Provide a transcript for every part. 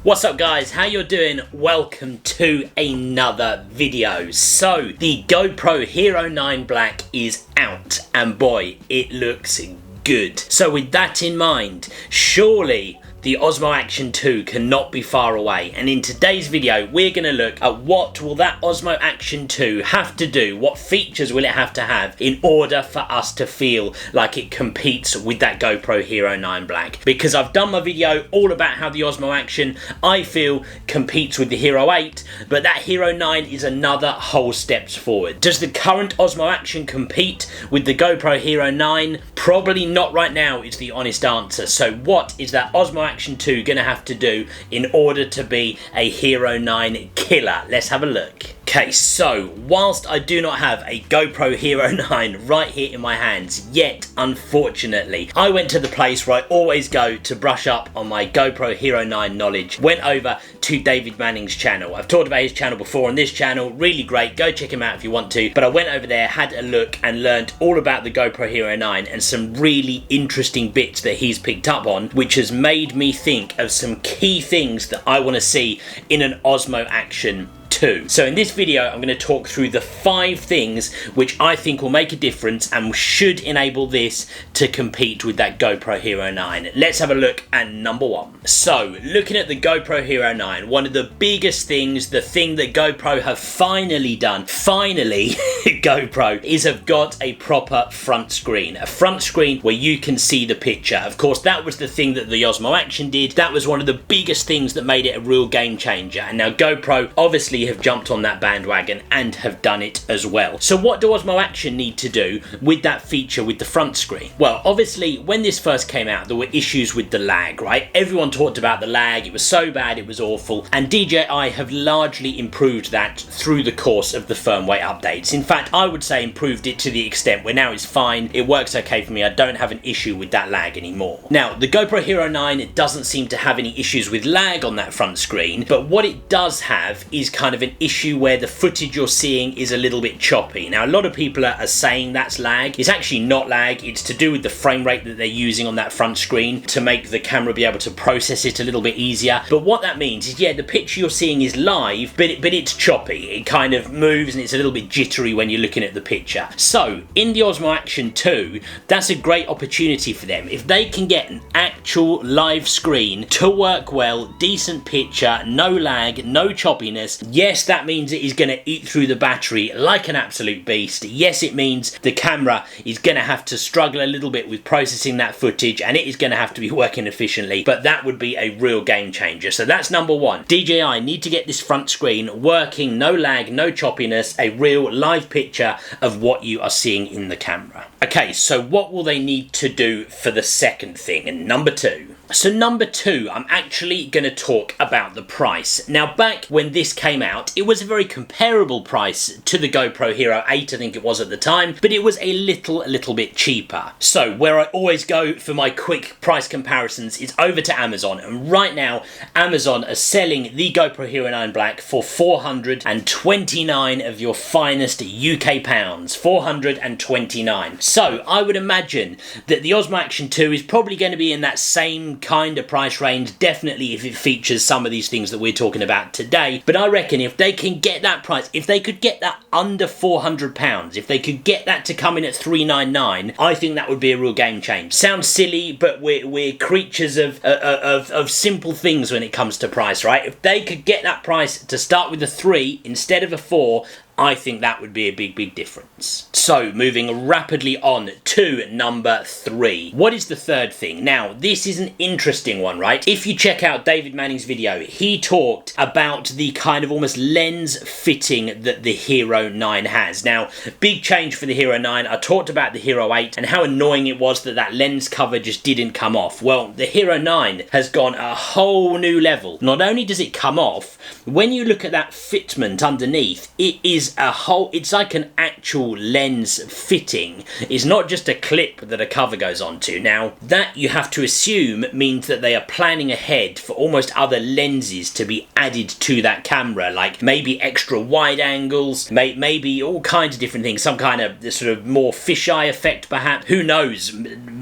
What's up guys, how you doing? Welcome to another video. So the GoPro Hero 9 Black is out and boy, it looks good. So with that in mind, surely the Osmo Action 2 cannot be far away, and in today's video we're going to look at what will that Osmo Action 2 have to do, what features will it have to have in order for us to feel like it competes with that GoPro Hero 9 Black. Because I've done my video all about how the Osmo Action, I feel, competes with the Hero 8, but that Hero 9 is another whole steps forward. Does the current Osmo Action compete with the GoPro Hero 9? Probably not right now is the honest answer. So what is that Osmo Action 2 gonna have to do in order to be a Hero 9 killer? Let's have a look. Okay, so whilst I do not have a GoPro Hero 9 right here in my hands yet, unfortunately, I went to the place where I always go to brush up on my GoPro Hero 9 knowledge. Went over to David Manning's channel. I've talked about his channel before on this channel, really great, go check him out if you want to. But I went over there, had a look and learned all about the GoPro Hero 9 and some really interesting bits that he's picked up on, which has made me think of some key things that I want to see in an Osmo Action 2. So in this video I'm going to talk through the 5 things which I think will make a difference and should enable this to compete with that GoPro Hero 9. Let's have a look at number 1. So looking at the GoPro Hero 9, one of the biggest things, the thing that GoPro have finally done, GoPro, is have got a proper front screen. A front screen where you can see the picture. Of course that was the thing that the Osmo Action did. That was one of the biggest things that made it a real game changer, and now GoPro obviously have jumped on that bandwagon and have done it as well. So what do Osmo Action need to do with that feature with the front screen? Well, obviously when this first came out there were issues with the lag, right? Everyone talked about the lag, it was so bad, it was awful, and DJI have largely improved that through the course of the firmware updates. In fact, I would say improved it to the extent where now it's fine, it works okay for me, I don't have an issue with that lag anymore. Now, the GoPro Hero 9, it doesn't seem to have any issues with lag on that front screen, but what it does have is kind of an issue where the footage you're seeing is a little bit choppy. Now, a lot of people are saying that's lag. It's actually not lag, it's to do with the frame rate that they're using on that front screen to make the camera be able to process it a little bit easier. But what that means is, yeah, the picture you're seeing is live, but it's choppy. It kind of moves and it's a little bit jittery when you're looking at the picture. So, in the Osmo Action 2, that's a great opportunity for them. If they can get an actual live screen to work well, decent picture, no lag, no choppiness, yes, that means it is going to eat through the battery like an absolute beast. Yes, it means the camera is going to have to struggle a little bit with processing that footage and it is going to have to be working efficiently, but that would be a real game changer. So that's number 1. DJI need to get this front screen working, no lag, no choppiness, a real live picture of what you are seeing in the camera. Okay, so what will they need to do for the second thing? And number 2. So number 2, I'm actually going to talk about the price. Now, back when this came out, it was a very comparable price to the GoPro Hero 8, I think it was at the time, but it was a little bit cheaper. So where I always go for my quick price comparisons is over to Amazon, and right now Amazon are selling the GoPro Hero 9 Black for 429 of your finest UK pounds. 429. So I would imagine that the Osmo Action 2 is probably going to be in that same kind of price range, definitely if it features some of these things that we're talking about today. But I reckon if they can get that price, if they could get that under £400, if they could get that to come in at $399, I think that would be a real game change. Sounds silly, but we're creatures of simple things when it comes to price, right? If they could get that price to start with a 3 instead of a 4, I think that would be a big difference. So, moving rapidly on to number 3. What is the third thing? Now, this is an interesting one, right? If you check out David Manning's video, he talked about the kind of almost lens fitting that the Hero 9 has. Now, big change for the Hero 9. I talked about the Hero 8 and how annoying it was that that lens cover just didn't come off. Well, the Hero 9 has gone a whole new level. Not only does it come off, when you look at that fitment underneath, it is it's like an actual lens fitting. It's not just a clip that a cover goes onto. Now, that you have to assume means that they are planning ahead for almost other lenses to be added to that camera, like maybe extra wide angles, maybe all kinds of different things, some kind of sort of more fisheye effect perhaps, who knows,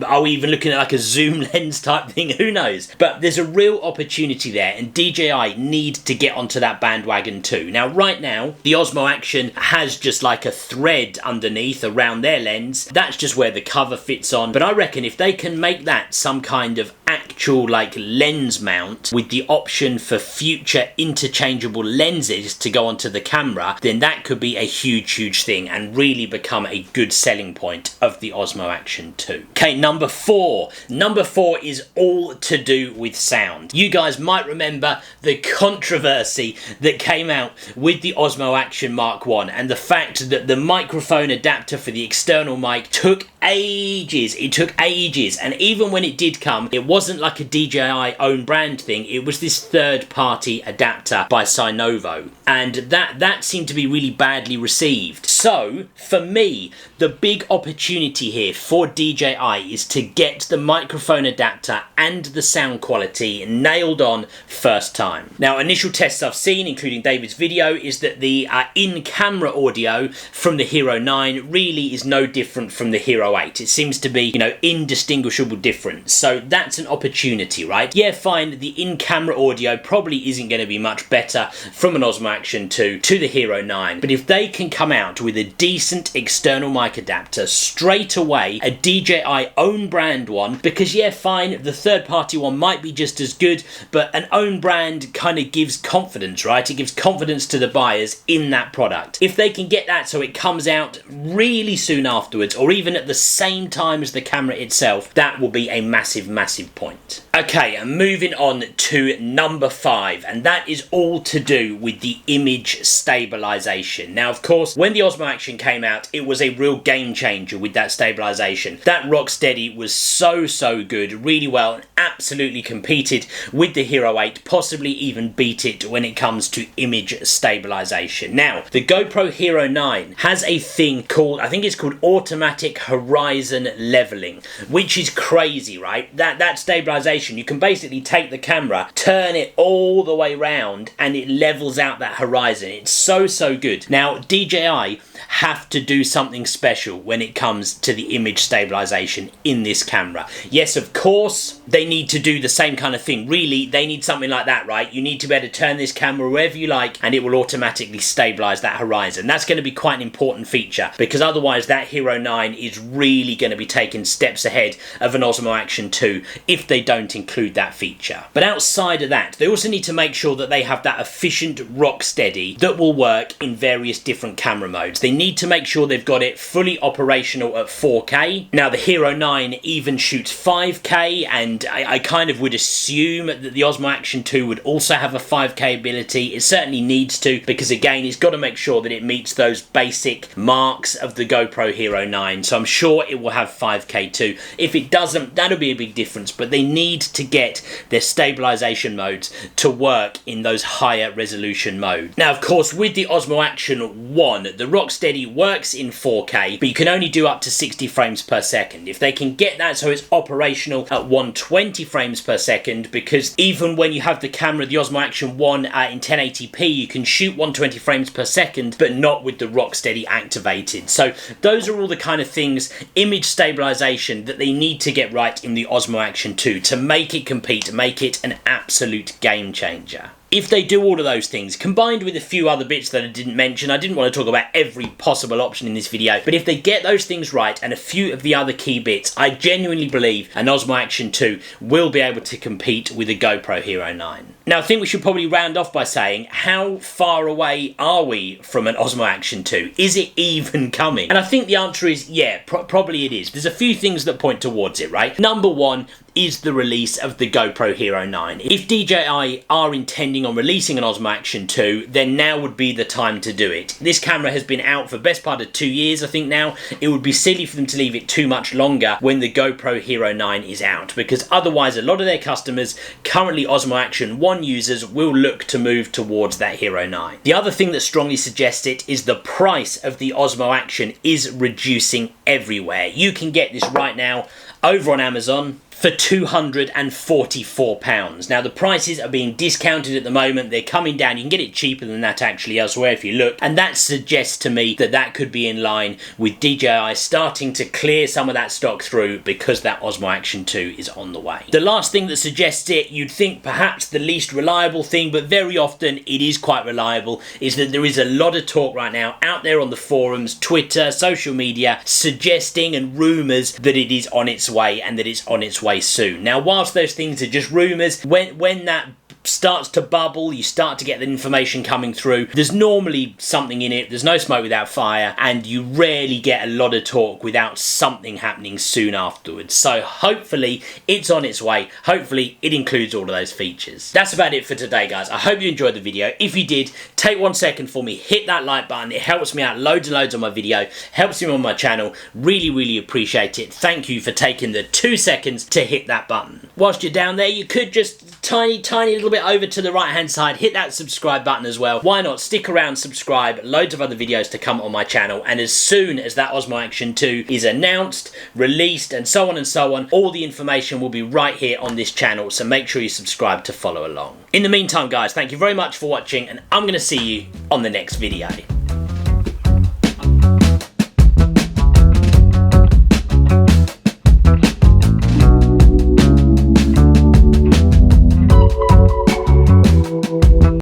Are we even looking at like a zoom lens type thing? Who knows? But there's a real opportunity there, and DJI need to get onto that bandwagon too. Now, right now, the Osmo Action has just like a thread underneath around their lens. That's just where the cover fits on. But I reckon if they can make that some kind of actual like lens mount with the option for future interchangeable lenses to go onto the camera, then that could be a huge thing and really become a good selling point of the Osmo Action 2. Okay, number 4. Number 4 is all to do with sound. You guys might remember the controversy that came out with the Osmo Action Mark 1 and the fact that the microphone adapter for the external mic took ages. It took ages, and even when it did come, it wasn't like a DJI own brand thing. It was this third-party adapter by Synovo, and that seemed to be really badly received. So for me, the big opportunity here for DJI is to get the microphone adapter and the sound quality nailed on first time. Now, initial tests I've seen, including David's video, is that the in-camera audio from the Hero 9 really is no different from the Hero 8. It seems to be, indistinguishable difference. So that's an opportunity, right? Yeah, fine, the in-camera audio probably isn't going to be much better from an Osmo Action 2 to the Hero 9, but if they can come out with a decent external mic adapter straight away, a DJI own brand one, because yeah, fine, the third-party one might be just as good, but an own brand kind of gives confidence, right? It gives confidence to the buyers in that product. If they can get that so it comes out really soon afterwards, or even at the same time as the camera itself, that will be a massive point. Okay, and moving on to number 5, and that is all to do with the image stabilization. Now, of course, when the Osmo Action came out, it was a real game changer with that stabilization. That Rocksteady was so good, really well, and absolutely competed with the Hero 8, possibly even beat it when it comes to image stabilization. Now, the GoPro Hero 9 has a thing called, I think it's called automatic horizon leveling, which is crazy, right? That stabilization, you can basically take the camera, turn it all the way round, and it levels out that horizon. It's so good. Now, DJI have to do something special when it comes to the image stabilization in this camera. Yes, of course, they need to do the same kind of thing. Really, they need something like that, right? You need to be able to turn this camera wherever you like, and it will automatically stabilize that horizon. That's going to be quite an important feature, because otherwise that Hero 9 is really going to be taking steps ahead of an Osmo Action 2 if they don't include that feature. But outside of that, they also need to make sure that they have that efficient Rocksteady that will work in various different camera modes. They need to make sure they've got it fully operational at 4K. Now, the Hero 9 even shoots 5K, and I kind of would assume that the Osmo Action 2 would also have a 5K ability. It certainly needs to, because again, it's got to make sure that it meets those basic marks of the GoPro Hero 9, so I'm sure it will have 5K too. If it doesn't, that'll be a big difference, but they need to get their stabilization modes to work in those higher resolution modes. Now, of course, with the Osmo Action 1, the Rocksteady works in 4K, but you can only do up to 60 frames per second. If they can get that so it's operational at 120 frames per second, because even when you have the camera, the Osmo Action 1 in 1080p, you can shoot 120 frames per second, but not with the Rocksteady activated. So those are all the kind of things, image stabilization, that they need to get right in the Osmo Action 2 to make it compete, make it an absolute game changer. If they do all of those things, combined with a few other bits that I didn't mention, I didn't want to talk about every possible option in this video, but if they get those things right and a few of the other key bits, I genuinely believe an Osmo Action 2 will be able to compete with a GoPro Hero 9. Now, I think we should probably round off by saying, how far away are we from an Osmo Action 2? Is it even coming? And I think the answer is, yeah, probably it is. There's a few things that point towards it, right? Number one is the release of the GoPro Hero 9. If DJI are intending on releasing an Osmo Action 2, then now would be the time to do it. This camera has been out for the best part of 2 years, I think now. It would be silly for them to leave it too much longer when the GoPro Hero 9 is out, because otherwise a lot of their customers, currently Osmo Action 1 users, will look to move towards that Hero 9. The other thing that strongly suggests it is the price of the Osmo Action is reducing everywhere. You can get this right now over on Amazon for £244. Now the prices are being discounted at the moment, they're coming down, you can get it cheaper than that actually elsewhere if you look, and that suggests to me that that could be in line with DJI starting to clear some of that stock through because that Osmo Action 2 is on the way. The last thing that suggests it, you'd think perhaps the least reliable thing, but very often it is quite reliable, is that there is a lot of talk right now out there on the forums, Twitter, social media, suggesting and rumours that it is on its way and that it's on its way soon. Now whilst those things are just rumours, when that starts to bubble, you start to get the information coming through, there's normally something in it, there's no smoke without fire, and you rarely get a lot of talk without something happening soon afterwards. So hopefully it's on its way, hopefully it includes all of those features. That's about it for today guys, I hope you enjoyed the video. If you did, take 1 second for me, hit that like button, it helps me out loads and loads on my video, helps me on my channel, really appreciate it. Thank you for taking the 2 seconds to hit that button. Whilst you're down there, you could just tiny little bit over to the right hand side, hit that subscribe button as well. Why not stick around, subscribe, loads of other videos to come on my channel, and as soon as that Osmo Action 2 is announced, released and so on, all the information will be right here on this channel, so make sure you subscribe to follow along. In the meantime guys, thank you very much for watching, and I'm going to see you on the next video.